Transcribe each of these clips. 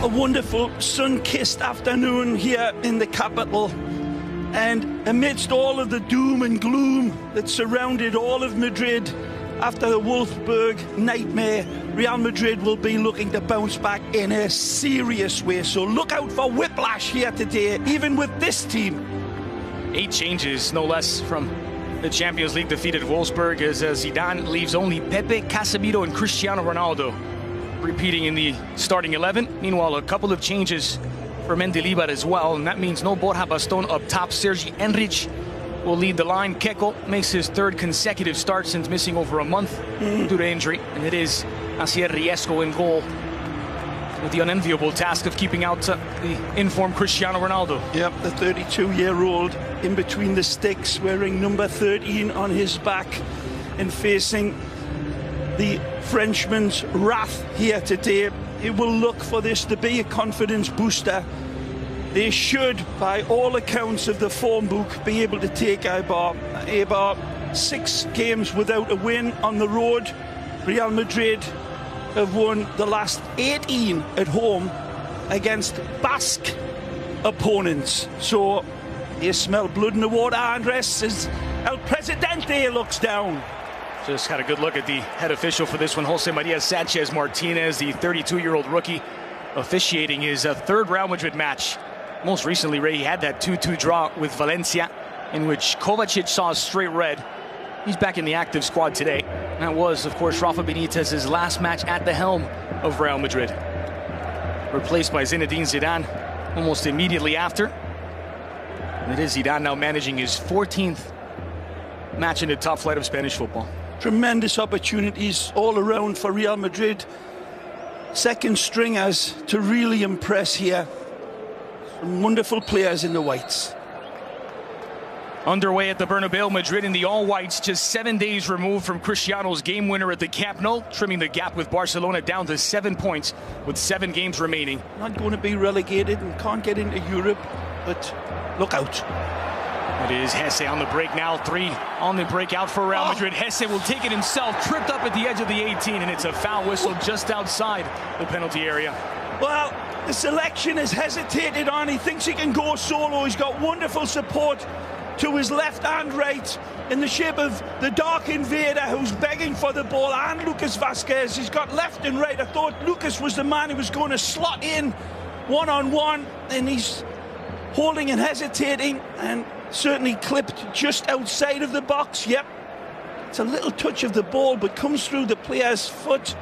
A wonderful sun-kissed afternoon here in the capital, and amidst all of the doom and gloom that surrounded all of Madrid after the Wolfsburg nightmare, Real Madrid will be looking to bounce back in a serious way. So look out for whiplash here today, even with this team. 8 changes, no less, from the Champions League defeat at Wolfsburg, as Zidane leaves only Pepe, Casemiro and Cristiano Ronaldo repeating in the starting 11. Meanwhile, a couple of changes for Mendilibar as well, and that means no Borja Bastón up top. Sergi Enrich will lead the line. Keco makes his 3rd consecutive start since missing over a month due to injury, and it is Asier Riesco in goal, with the unenviable task of keeping out the informed Cristiano Ronaldo. Yep, the 32-year-old in between the sticks, wearing number 13 on his back and facing the Frenchman's wrath here today. He will look for this to be a confidence booster. They should, by all accounts of the form book, be able to take Eibar. Eibar, 6 games without a win on the road. Real Madrid have won the last 18 at home against Basque opponents. So you smell blood in the water, Andres, as El Presidente looks down. Just had a good look at the head official for this one, Jose Maria Sanchez Martinez, the 32-year-old rookie, officiating his 3rd Real Madrid match. Most recently, Ray, he had that 2-2 draw with Valencia, in which Kovacic saw a straight red. He's back in the active squad today. That was, of course, Rafa Benitez's last match at the helm of Real Madrid, replaced by Zinedine Zidane almost immediately after. And it is Zidane now managing his 14th match in the top flight of Spanish football. Tremendous opportunities all around for Real Madrid. Second stringers to really impress here. Some wonderful players in the whites. Underway at the Bernabeu, Madrid in the all-whites, just 7 days removed from Cristiano's game winner at the Camp Nou, trimming the gap with Barcelona down to 7 points with 7 games remaining. Not going to be relegated and can't get into Europe, but look out. It is Hesse on the break now. 3 on the break out for Real Madrid. Hesse will take it himself, tripped up at the edge of the 18, and it's a foul whistle just outside the penalty area. Well, the selection has hesitated on. He thinks he can go solo. He's got wonderful support to his left and right in the shape of the Dark Invader, who's begging for the ball, and Lucas Vazquez. He's got left and right. I thought Lucas was the man who was going to slot in one-on-one, and he's holding and hesitating, and certainly clipped just outside of the box. Yep, it's a little touch of the ball, but comes through the player's foot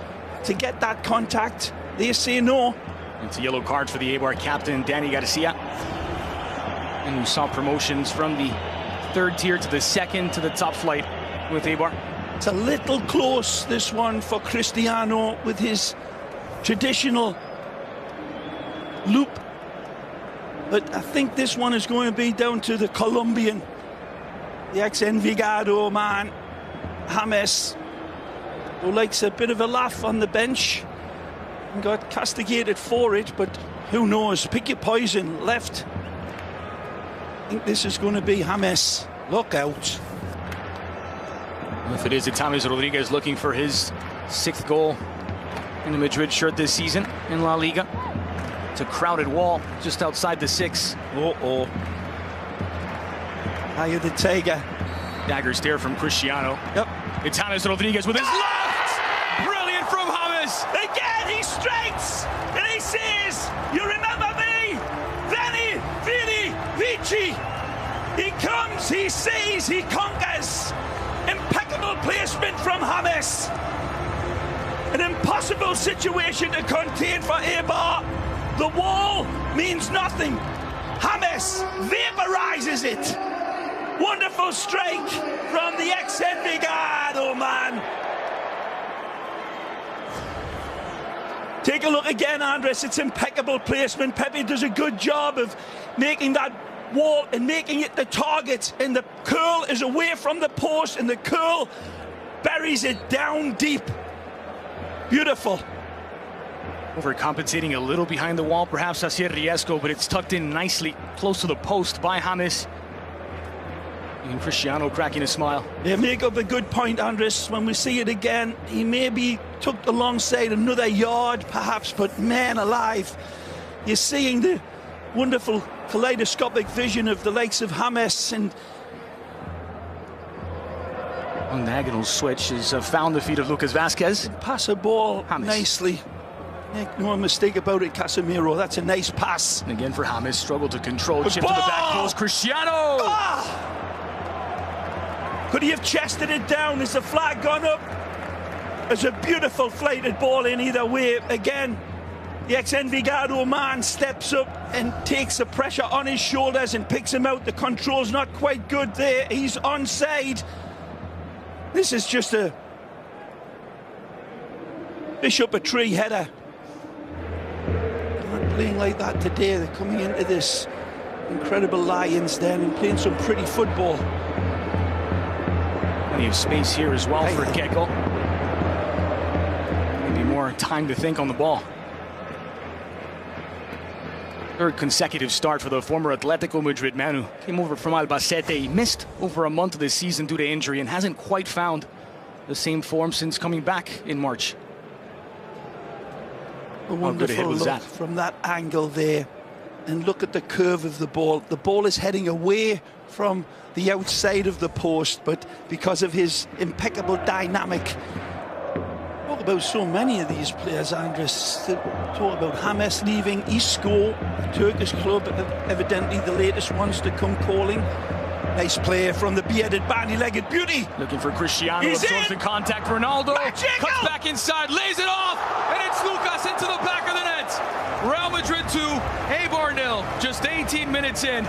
to get that contact. They say no. It's a yellow card for the Eibar captain, Dani Garcia. And we saw promotions from the 3rd tier to the 2nd to the top flight with Eibar. It's a little close, this one, for Cristiano with his traditional loop. But I think this one is going to be down to the Colombian, the ex-Envigado man, James, who likes a bit of a laugh on the bench and got castigated for it, but who knows? Pick your poison. Left. I think this is going to be James. Look out. If it is, it's James Rodriguez looking for his 6th goal in the Madrid shirt this season in La Liga. It's a crowded wall just outside the 6. Uh-oh. Eye of the tiger. Dagger stare from Cristiano. Yep. It's James Rodriguez with his left! Brilliant from James! Again, he strikes! And he says, you remember me? Veni, Vidi, Vici. He comes, he sees, he conquers. Impeccable placement from James. An impossible situation to contain for Eibar. The wall means nothing. James vaporizes it. Wonderful strike from the ex-Envigado man. Take a look again, Andres. It's impeccable placement. Pepe does a good job of making that wall and making it the target. And the curl is away from the post, and the curl buries it down deep. Beautiful. Overcompensating a little behind the wall, perhaps Asier Riesco, but it's tucked in nicely, close to the post by James. And Cristiano cracking a smile. They make up a good point, Andres. When we see it again, he may be tucked alongside another yard, perhaps, but man alive, you're seeing the wonderful kaleidoscopic vision of the likes of James, and on diagonal switch has found the feet of Lucas Vazquez. Pass a ball James. nicely. Make no mistake about it, Casemiro. That's a nice pass. And again for James, struggled to control. Good Chip to the ball! back post. Cristiano! Ah! Could he have chested it down? Has the flag gone up? There's a beautiful flighted ball in either way. Again, the ex-Envigado man steps up and takes the pressure on his shoulders and picks him out. The control's not quite good there. He's onside. This is just a fish up a tree header. They're not playing like that today. They're coming into this incredible Lions then and playing some pretty football. Plenty of space here as well for Keckel. Maybe more time to think on the ball. Third consecutive start for the former Atletico Madrid man who came over from Albacete. He missed over a month of this season due to injury and hasn't quite found the same form since coming back in March. A wonderful look from that angle there. And look at the curve of the ball. The ball is heading away from the outside of the post, but because of his impeccable dynamic. Talk about so many of these players, Andres. Talk about James leaving, Isco, the Turkish club, evidently the latest ones to come calling. Nice player from the bearded, bandy-legged beauty. Looking for Cristiano, He's absorbs in. the contact. Ronaldo Magical. cuts back inside, lays it off, and it's Lucas into the back of the net. Real Madrid 2, Eibar 0. Just 18 minutes in.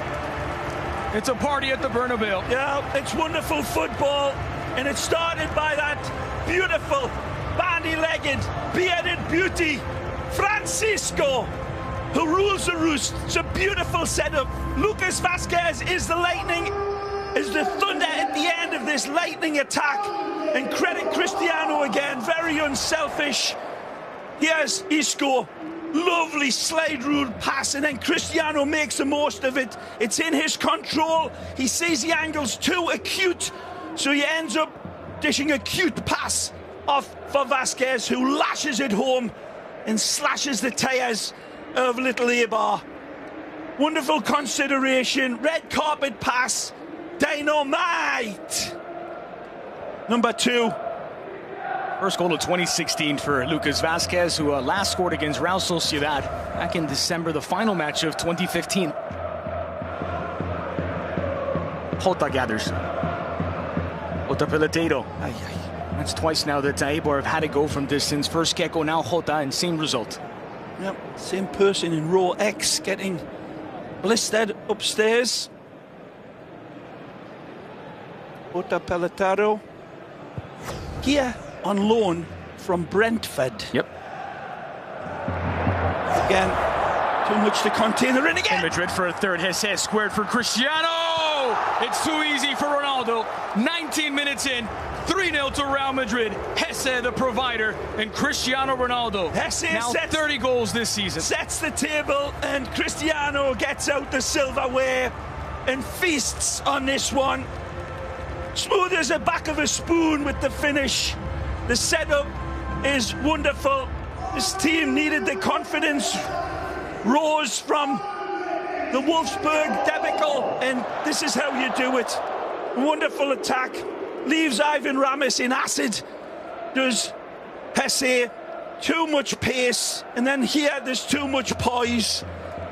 It's a party at the Bernabeu. Yeah, it's wonderful football, and it started by that beautiful bandy-legged, bearded beauty, Francisco, who rules the roost. It's a beautiful setup. Lucas Vazquez is the lightning, is the thunder at the end of this lightning attack. And credit Cristiano again, very unselfish. Here's Isco, lovely slide rule pass, and then Cristiano makes the most of it. It's in his control. He sees the angle's too acute, so he ends up dishing a cute pass off for Vazquez, who lashes it home and slashes the tyres of little Eibar. Wonderful consideration, red carpet pass, dynamite. Number 2. First goal of 2016 for Lucas Vazquez, who last scored against Real Sociedad back in December, the final match of 2015. Jota gathers. Jota Peleteiro. That's twice now that Eibar have had to go from distance. First Keckel, now Jota, and same result. Yep, same person in row X getting blistered upstairs. Jota Peleteiro here on loan from Brentford. Yep. Again, too much to contain. They're in again. Madrid for a third. Hesse squared for Cristiano. It's too easy for Ronaldo. 19 minutes in, 3-0 to Real Madrid. Hesse the provider, and Cristiano Ronaldo Hesse now 30 goals this season. Sets the table, and Cristiano gets out the silverware and feasts on this one. Smooth as the back of a spoon with the finish. The setup is wonderful. This team needed the confidence. Rose from the Wolfsburg debacle, and this is how you do it. Wonderful attack. Leaves Ivan Ramis in acid. Does Hesse. Too much pace, and then here there's too much poise,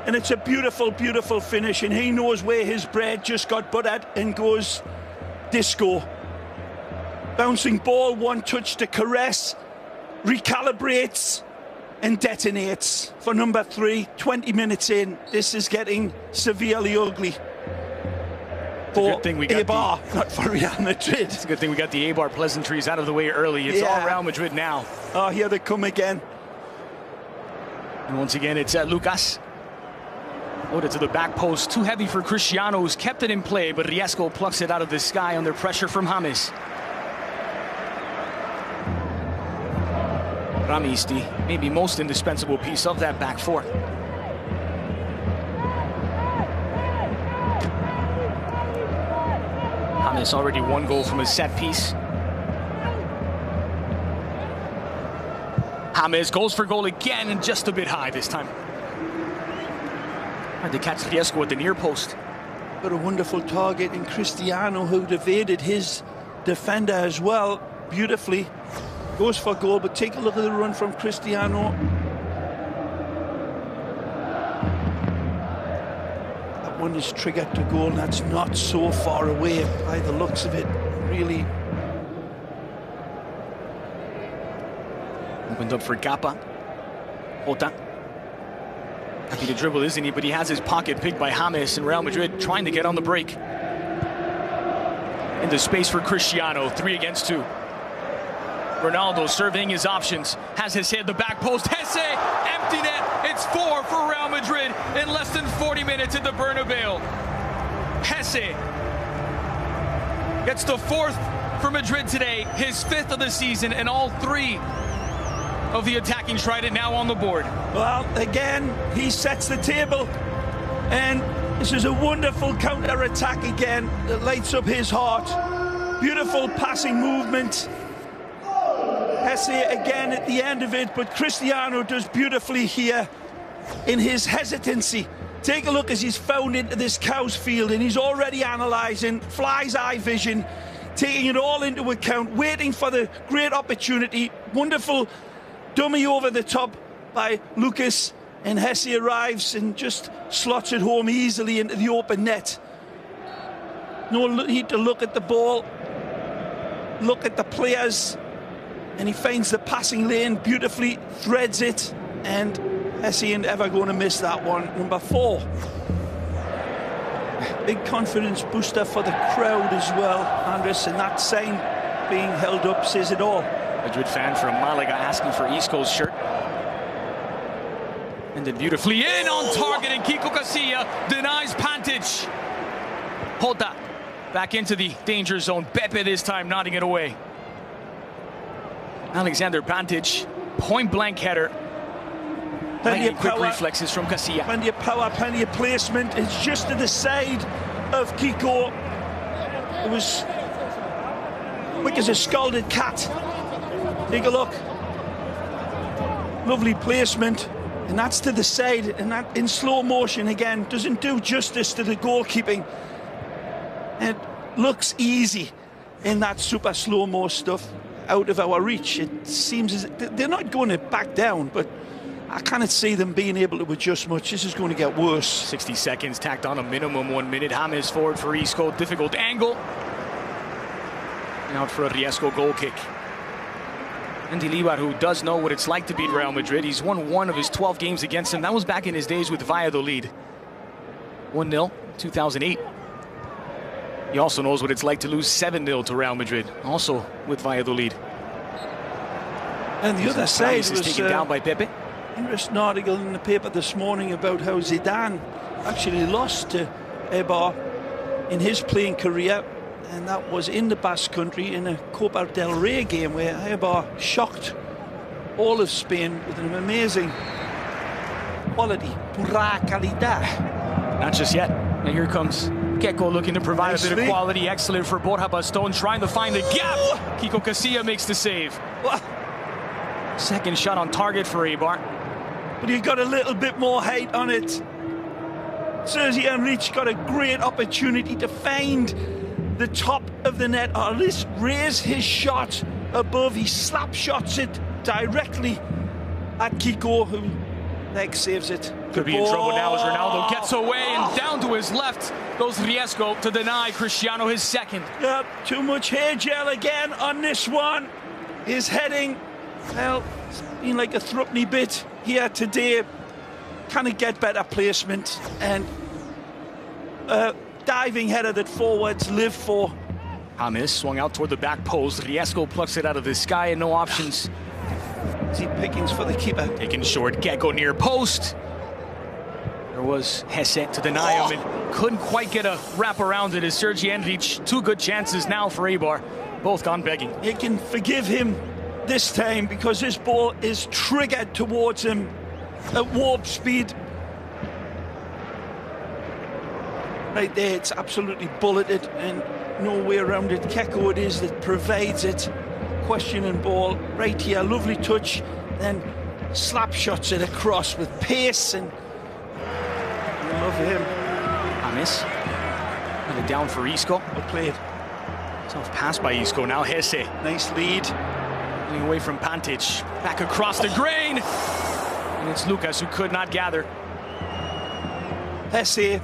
and it's a beautiful, beautiful finish, and he knows where his bread just got buttered and goes disco. Bouncing ball, one touch to caress, recalibrates and detonates for number 3. 20 minutes in, this is getting severely ugly. For Eibar, not for Real Madrid. It's a good thing we got the Eibar pleasantries out of the way early. It's all Real Madrid now. Oh, here they come again. And once again, it's Lucas. Loaded to the back post. Too heavy for Cristiano, who's kept it in play, but Riesco plucks it out of the sky under pressure from James. Ramis, the maybe most indispensable piece of that back four. James already 1 goal from a set piece. James goes for goal again, and just a bit high this time. Hard to catch Riesco at the near post. Got a wonderful target in Cristiano, who evaded his defender as well beautifully. Goes for goal, but take a look at the run from Cristiano. That one is triggered to goal, and that's not so far away by the looks of it. Really opened up for Gapa. Jota. Happy to dribble, isn't he? But he has his pocket picked by James, and Real Madrid trying to get on the break. Into space for Cristiano, 3 against 2. Ronaldo surveying his options, has his head the back post. Hesse, empty net. It's 4 for Real Madrid in less than 40 minutes at the Bernabeu. Hesse gets the 4th for Madrid today, his 5th of the season, and all 3 of the attacking trident now on the board. Well, again, he sets the table, and this is a wonderful counter-attack again that lights up his heart. Beautiful passing movement. Hesse again at the end of it, but Cristiano does beautifully here in his hesitancy. Take a look as he's found into this cow's field, and he's already analysing, fly's eye vision, taking it all into account, waiting for the great opportunity. Wonderful dummy over the top by Lucas, and Hesse arrives and just slots it home easily into the open net. No need to look at the ball, look at the players, and he finds the passing lane beautifully, threads it, and Hesse ain't ever going to miss that one. Number 4. Big confidence booster for the crowd as well, Andres, and that sign being held up says it all. Madrid fan from Malaga asking for Isco's shirt. Ended beautifully in on target, and Kiko Casilla denies Pantic. Jota back into the danger zone. Pepe this time nodding it away. Alexander Pantic, point-blank header. Plenty of quick power, reflexes from Casilla. Plenty of power, plenty of placement. It's just to the side of Kiko. It was quick as a scalded cat. Take a look. Lovely placement. And that's to the side, and that in slow motion again doesn't do justice to the goalkeeping. It looks easy in that super slow-mo stuff out of our reach. It seems as they're not going to back down, but I cannot see them being able to adjust much. This is going to get worse. 60 seconds tacked on, a minimum 1 minute. James forward for Isco, difficult angle. And out for a Riesco goal kick. And Eibar, who does know what it's like to beat Real Madrid. He's won 1 of his 12 games against them. That was back in his days with Valladolid. 1-0, 2008. He also knows what it's like to lose 7-0 to Real Madrid, also with Valladolid. And the other side was taken down by Pepe. Interesting article in the paper this morning about how Zidane actually lost to Eibar in his playing career. And that was in the Basque Country in a Copa del Rey game where Eibar shocked all of Spain with an amazing quality. Pura calidad. Not just yet. And here comes Gecko looking to provide a bit of quality. Excellent for Borja Bastón, trying to find the gap. Kiko Casilla makes the save. Second shot on target for Eibar. But he got a little bit more height on it. Sergi Enrich got a great opportunity to find the top of the net, or at least raise his shot above. He slap shots it directly at Kiko, who leg saves it. Could be in trouble now as Ronaldo gets away, and down to his left goes Riesco to deny Cristiano his second. Yep, too much hair gel again on this one. His heading, well, it's been like a thrupney bit here today. Can he get better placement? And diving header that forwards live for. James swung out toward the back post. Riesco plucks it out of the sky and no options. See pickings for the keeper. Taken short, Gecko near post. There was Hesse to deny him and couldn't quite get a wrap around it as Sergi Enrich. 2 good chances now for Eibar. Both gone begging. You can forgive him this time because this ball is triggered towards him at warp speed. Right there, it's absolutely bulleted and no way around it. Keko it is that provides it. Questioning ball right here, lovely touch, then slap shots it across with pace, and love him. James. And it down for Isco. Well played. Tough pass by Isco. Now Hesse. Nice lead. Getting away from Pantic. Back across the grain. And it's Lucas who could not gather. Hesse.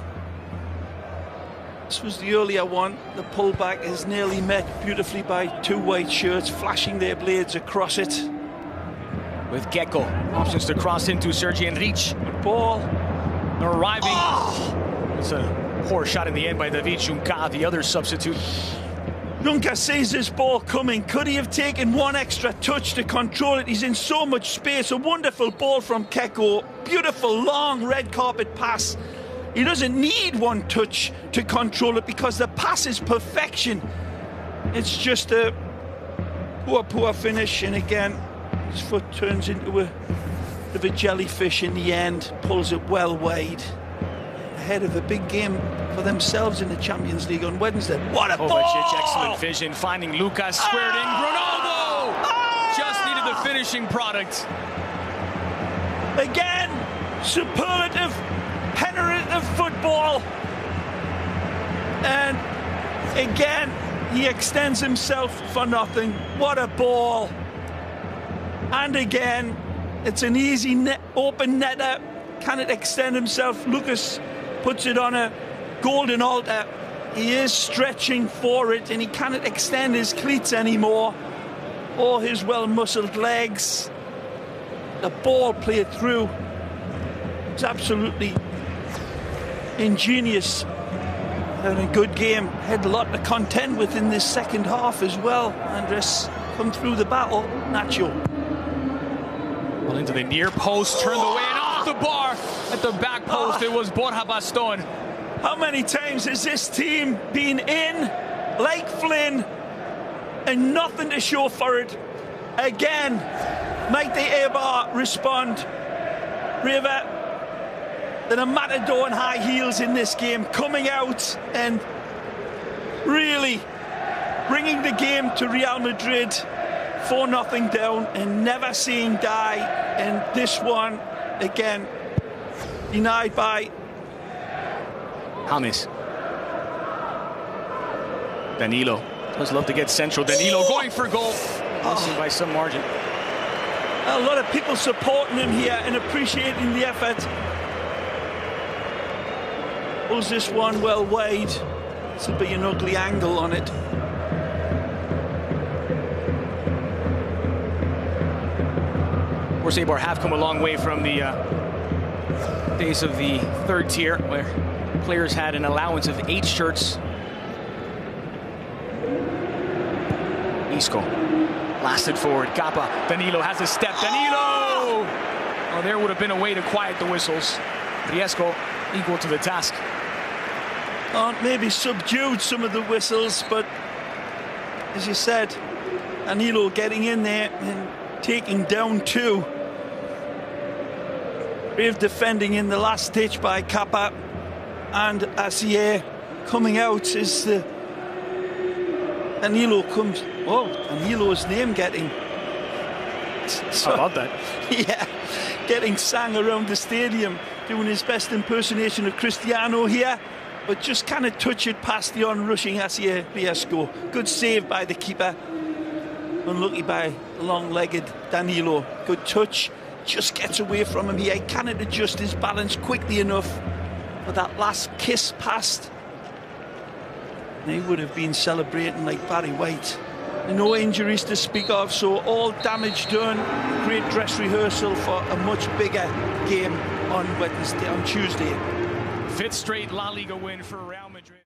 This was the earlier one. The pullback is nearly met beautifully by two white shirts flashing their blades across it. With Gecko. Options to cross into Sergi Enrich. Ball. Arriving. Oh! It's a poor shot in the end by David Junca, the other substitute. Junca sees this ball coming. Could he have taken one extra touch to control it? He's in so much space. A wonderful ball from Gecko. Beautiful, long red carpet pass. He doesn't need one touch to control it because the pass is perfection. It's just a poor finish, and again, his foot turns into a jellyfish in the end, pulls it well wide. Ahead of a big game for themselves in the Champions League on Wednesday. What a ball! Excellent vision, finding Lucas, squared in. Ronaldo! Just needed the finishing product. Again, superlative, penetrative football. And again, he extends himself for nothing. What a ball. And again, it's an easy open netter. Can it extend himself? Lucas puts it on a golden altar. He is stretching for it, and he cannot extend his cleats anymore, or his well-muscled legs. The ball played through. It's absolutely ingenious and a good game. Had a lot to contend with in this second half as well. Andres come through the battle. Nacho. Well, into the near post, turned away and off the bar. At the back post, it was Borja Baston. How many times has this team been in like Flynn and nothing to show for it? Again, might the Eibar respond? River, then a matador in high heels in this game, coming out and really bringing the game to Real Madrid 4-0 down and never seeing die. And this one, again, denied by James. Danilo does love to get central. Danilo going for goal. Missing by some margin. A lot of people supporting him here and appreciating the effort. Pulls this one well wide. This will be an ugly angle on it. Of course, Eibar have come a long way from the days of the third tier, where players had an allowance of 8 shirts. Isco blasted forward. Kappa. Danilo has a step. Danilo! Oh, there would have been a way to quiet the whistles. Riesco equal to the task. Maybe subdued some of the whistles, but as you said, Danilo getting in there and taking down 2. Brave defending in the last ditch by Kappa, and Asier coming out as the Danilo comes. Oh, Danilo's name getting. How about that? Yeah, getting sang around the stadium, doing his best impersonation of Cristiano here, but just kind of touch it past the onrushing Asier Riesco. Good save by the keeper. Unlucky by the long-legged Danilo. Good touch. Just gets away from him here. He cannot adjust his balance quickly enough for that last kiss past. And he would have been celebrating like Barry White. No injuries to speak of, so all damage done. Great dress rehearsal for a much bigger game on Tuesday. 5th straight La Liga win for Real Madrid.